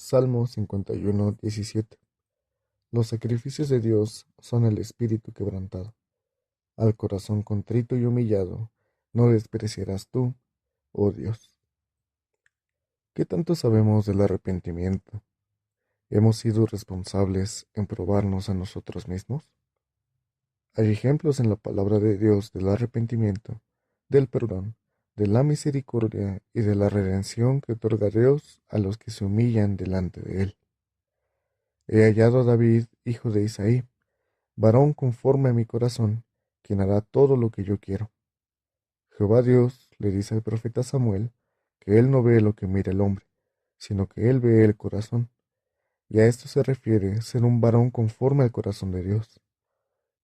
Salmo 51:17. Los sacrificios de Dios son el espíritu quebrantado. Al corazón contrito y humillado, no despreciarás tú, oh Dios. ¿Qué tanto sabemos del arrepentimiento? ¿Hemos sido responsables en probarnos a nosotros mismos? Hay ejemplos en la palabra de Dios del arrepentimiento, del perdón, de la misericordia y de la redención que otorga Dios a los que se humillan delante de Él. He hallado a David, hijo de Isaí, varón conforme a mi corazón, quien hará todo lo que yo quiero. Jehová Dios le dice al profeta Samuel que él no ve lo que mira el hombre, sino que él ve el corazón. Y a esto se refiere ser un varón conforme al corazón de Dios.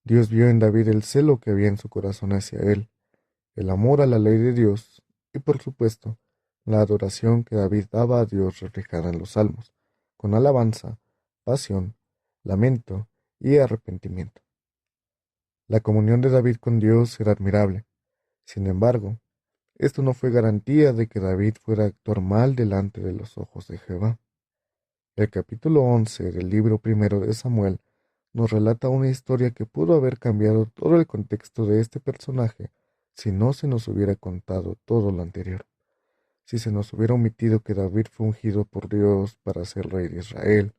Dios vio en David el celo que había en su corazón hacia él, el amor a la ley de Dios y, por supuesto, la adoración que David daba a Dios reflejada en los salmos, con alabanza, pasión, lamento y arrepentimiento. La comunión de David con Dios era admirable. Sin embargo, esto no fue garantía de que David fuera a actuar mal delante de los ojos de Jehová. El capítulo 11 del libro primero de Samuel nos relata una historia que pudo haber cambiado todo el contexto de este personaje si no se nos hubiera contado todo lo anterior. Si se nos hubiera omitido que David fue ungido por Dios para ser rey de Israel,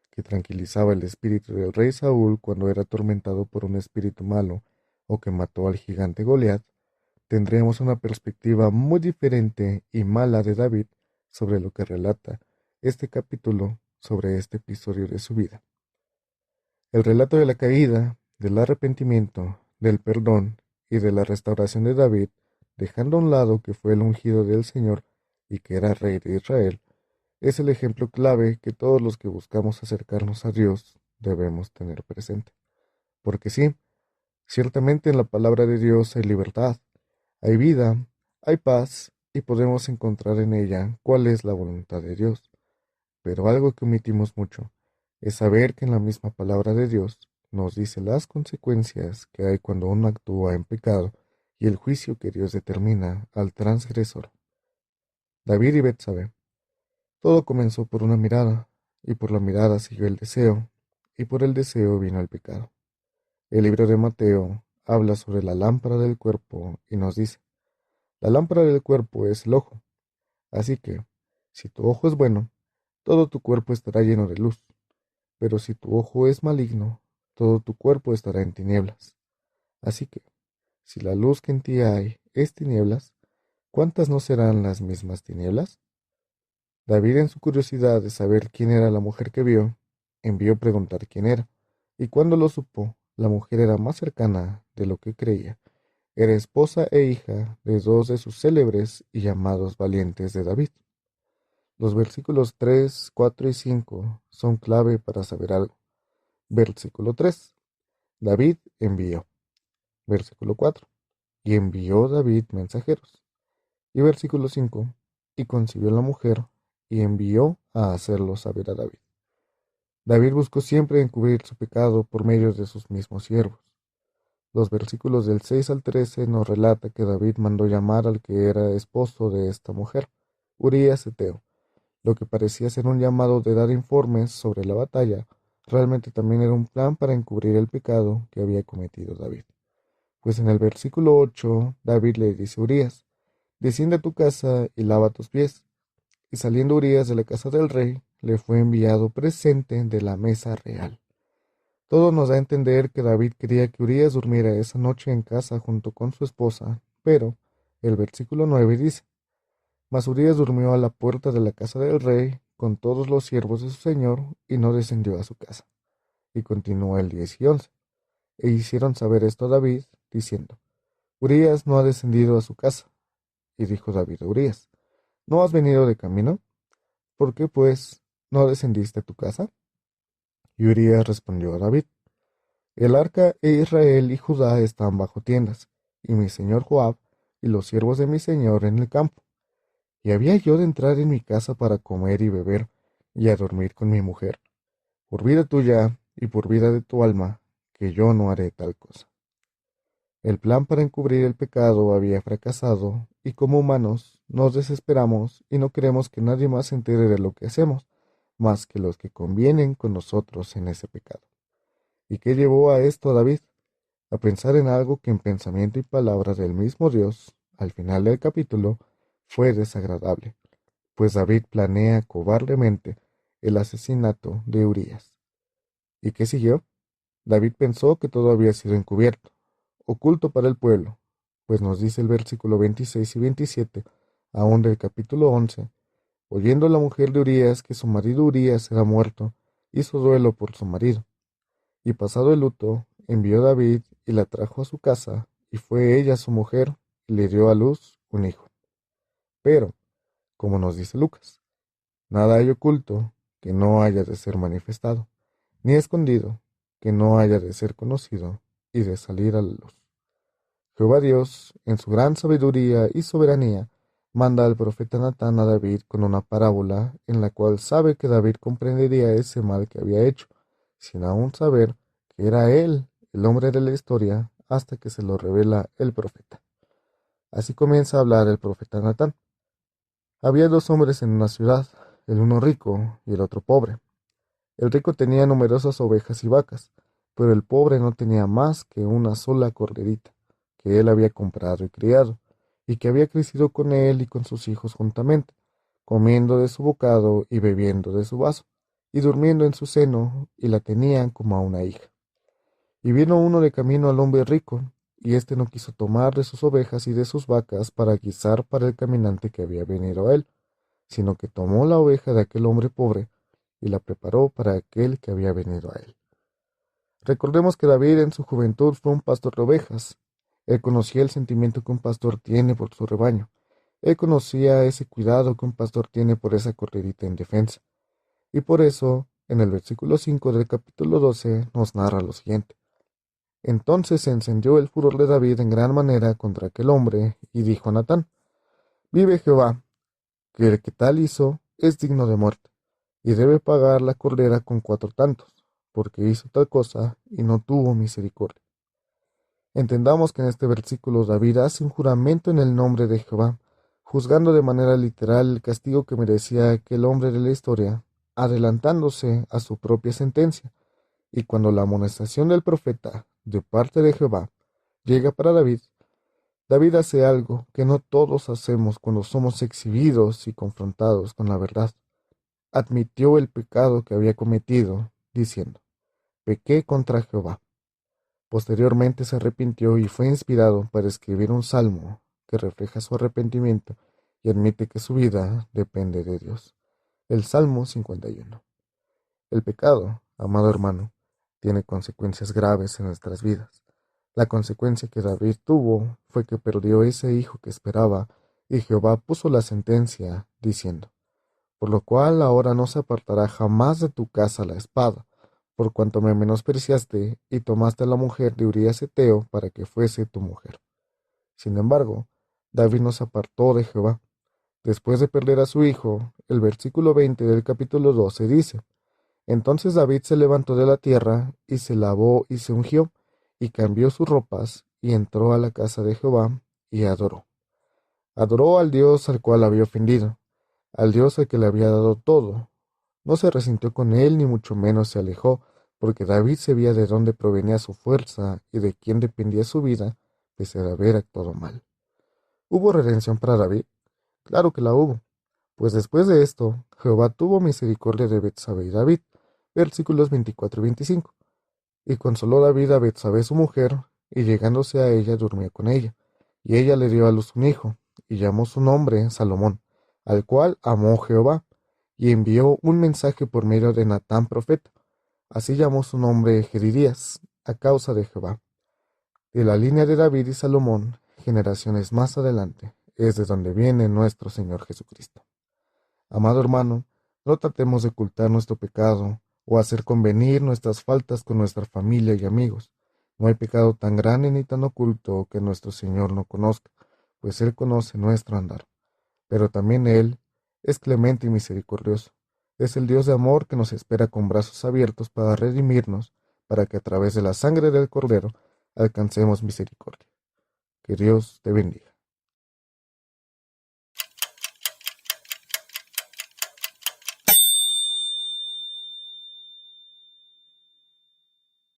que tranquilizaba el espíritu del rey Saúl cuando era atormentado por un espíritu malo, o que mató al gigante Goliat, tendríamos una perspectiva muy diferente y mala de David sobre lo que relata este capítulo sobre este episodio de su vida. El relato de la caída, del arrepentimiento, del perdón y de la restauración de David, dejando a un lado que fue el ungido del Señor y que era rey de Israel, es el ejemplo clave que todos los que buscamos acercarnos a Dios debemos tener presente. Porque sí, ciertamente en la palabra de Dios hay libertad, hay vida, hay paz y podemos encontrar en ella cuál es la voluntad de Dios. Pero algo que omitimos mucho es saber que en la misma palabra de Dios nos dice las consecuencias que hay cuando uno actúa en pecado y el juicio que Dios determina al transgresor. David y Betsabé. Todo comenzó por una mirada, y por la mirada siguió el deseo, y por el deseo vino el pecado. El libro de Mateo habla sobre la lámpara del cuerpo y nos dice, la lámpara del cuerpo es el ojo. Así que, si tu ojo es bueno, todo tu cuerpo estará lleno de luz. Pero si tu ojo es maligno, todo tu cuerpo estará en tinieblas. Así que, si la luz que en ti hay es tinieblas, ¿cuántas no serán las mismas tinieblas? David, en su curiosidad de saber quién era la mujer que vio, envió preguntar quién era, y cuando lo supo, la mujer era más cercana de lo que creía. Era esposa e hija de dos de sus célebres y llamados valientes de David. Los versículos 3, 4 y 5 son clave para saber algo. Versículo 3. David envió. Versículo 4. Y envió David mensajeros. Y versículo 5. Y concibió la mujer y envió a hacerlo saber a David. David buscó siempre encubrir su pecado por medio de sus mismos siervos. Los versículos del 6 al 13 nos relata que David mandó llamar al que era esposo de esta mujer, Urías Eteo. Lo que parecía ser un llamado de dar informes sobre la batalla, realmente también era un plan para encubrir el pecado que había cometido David. Pues en el versículo 8, David le dice a Urías, desciende a tu casa y lava tus pies. Y saliendo Urías de la casa del rey, le fue enviado presente de la mesa real. Todo nos da a entender que David quería que Urías durmiera esa noche en casa junto con su esposa, pero el versículo 9 dice, mas Urías durmió a la puerta de la casa del rey con todos los siervos de su señor y no descendió a su casa. Y continuó el 10 y 11. E hicieron saber esto a David, diciendo, Urías no ha descendido a su casa. Y dijo David a Urías, ¿no has venido de camino? ¿Por qué, pues, no descendiste a tu casa? Y Urías respondió a David, el arca e Israel y Judá están bajo tiendas, y mi señor Joab y los siervos de mi señor en el campo. ¿Y había yo de entrar en mi casa para comer y beber, y a dormir con mi mujer? Por vida tuya y por vida de tu alma, que yo no haré tal cosa. El plan para encubrir el pecado había fracasado, y como humanos nos desesperamos y no queremos que nadie más se entere de lo que hacemos, más que los que convienen con nosotros en ese pecado. ¿Y qué llevó a esto a David? A pensar en algo que en pensamiento y palabra del mismo Dios, al final del capítulo, fue desagradable, pues David planea cobardemente el asesinato de Urías. ¿Y qué siguió? David pensó que todo había sido encubierto, oculto para el pueblo, pues nos dice el versículo 26 y 27, aún del capítulo 11, oyendo la mujer de Urías que su marido Urías era muerto, hizo duelo por su marido. Y pasado el luto, envió David y la trajo a su casa, y fue ella su mujer, y le dio a luz un hijo. Pero, como nos dice Lucas, nada hay oculto que no haya de ser manifestado, ni escondido que no haya de ser conocido y de salir a la luz. Jehová Dios, en su gran sabiduría y soberanía, manda al profeta Natán a David con una parábola en la cual sabe que David comprendería ese mal que había hecho, sin aún saber que era él el hombre de la historia hasta que se lo revela el profeta. Así comienza a hablar el profeta Natán. Había dos hombres en una ciudad, el uno rico y el otro pobre. El rico tenía numerosas ovejas y vacas, pero el pobre no tenía más que una sola corderita, que él había comprado y criado, y que había crecido con él y con sus hijos juntamente, comiendo de su bocado y bebiendo de su vaso, y durmiendo en su seno, y la tenían como a una hija. Y vino uno de camino al hombre rico, y éste no quiso tomar de sus ovejas y de sus vacas para guisar para el caminante que había venido a él, sino que tomó la oveja de aquel hombre pobre, y la preparó para aquel que había venido a él. Recordemos que David en su juventud fue un pastor de ovejas. Él conocía el sentimiento que un pastor tiene por su rebaño. Él conocía ese cuidado que un pastor tiene por esa corderita indefensa. Y por eso, en el versículo 5 del capítulo 12, nos narra lo siguiente. Entonces se encendió el furor de David en gran manera contra aquel hombre, y dijo a Natán, vive Jehová, que el que tal hizo es digno de muerte, y debe pagar la cordera con 4 tantos, porque hizo tal cosa y no tuvo misericordia. Entendamos que en este versículo David hace un juramento en el nombre de Jehová, juzgando de manera literal el castigo que merecía aquel hombre de la historia, adelantándose a su propia sentencia. Y cuando la amonestación del profeta, de parte de Jehová, llega para David, David hace algo que no todos hacemos cuando somos exhibidos y confrontados con la verdad. Admitió el pecado que había cometido, diciendo, pequé contra Jehová. Posteriormente se arrepintió y fue inspirado para escribir un salmo que refleja su arrepentimiento y admite que su vida depende de Dios. El Salmo 51. El pecado, amado hermano, tiene consecuencias graves en nuestras vidas. La consecuencia que David tuvo fue que perdió ese hijo que esperaba, y Jehová puso la sentencia, diciendo, por lo cual ahora no se apartará jamás de tu casa la espada, por cuanto me menospreciaste y tomaste a la mujer de Urías Heteo para que fuese tu mujer. Sin embargo, David no se apartó de Jehová. Después de perder a su hijo, el versículo 20 del capítulo 12 dice, entonces David se levantó de la tierra, y se lavó y se ungió, y cambió sus ropas, y entró a la casa de Jehová, y adoró. Adoró al Dios al cual había ofendido, al Dios al que le había dado todo. No se resintió con él, ni mucho menos se alejó, porque David sabía de dónde provenía su fuerza y de quién dependía su vida, pese a haber actuado mal. ¿Hubo redención para David? Claro que la hubo, pues después de esto, Jehová tuvo misericordia de Betsabé y David, versículos 24 y 25. Y consoló David a Betsabé su mujer, y llegándose a ella durmió con ella. Y ella le dio a luz un hijo, y llamó su nombre Salomón, al cual amó Jehová, y envió un mensaje por medio de Natán profeta. Así llamó su nombre Jedidías, a causa de Jehová. De la línea de David y Salomón, generaciones más adelante, es de donde viene nuestro Señor Jesucristo. Amado hermano, no tratemos de ocultar nuestro pecado o hacer convenir nuestras faltas con nuestra familia y amigos. No hay pecado tan grande ni tan oculto que nuestro Señor no conozca, pues Él conoce nuestro andar. Pero también Él es clemente y misericordioso. Es el Dios de amor que nos espera con brazos abiertos para redimirnos, para que a través de la sangre del Cordero alcancemos misericordia. Que Dios te bendiga.